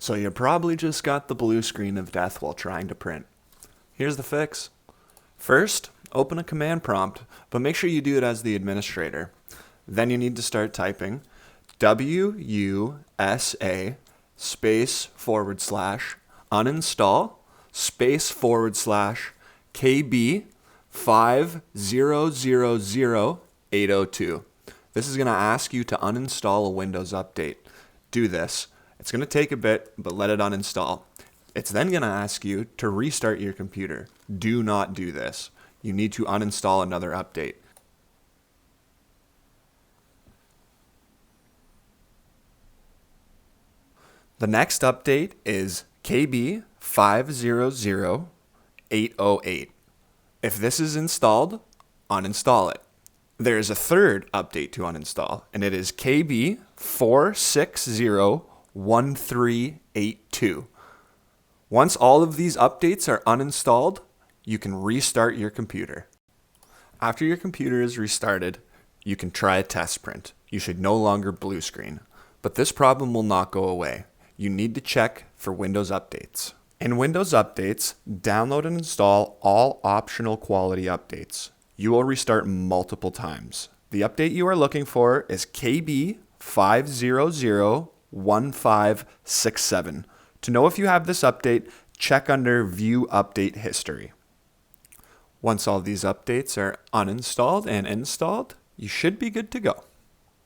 So you probably just got the blue screen of death while trying to print. Here's the fix. First, open a command prompt, but make sure you do it as the administrator. Then you need to start typing WUSA space / uninstall space / KB 5000802. This is going to ask you to uninstall a Windows update. Do this. It's going to take a bit, but let it uninstall. It's then going to ask you to restart your computer. Do not do this. You need to uninstall another update. The next update is KB 5000808. If this is installed, uninstall it. There is a third update to uninstall, and it is KB 4601382. Once all of these updates are uninstalled, you can restart your computer. After your computer is restarted, you can try a test print. You should no longer blue screen, but this problem will not go away. You need to check for Windows updates. In Windows updates, download and install all optional quality updates. You will restart multiple times. The update you are looking for is KB 5001567. To know if you have this update, check under View Update History. Once all these updates are uninstalled and installed, you should be good to go.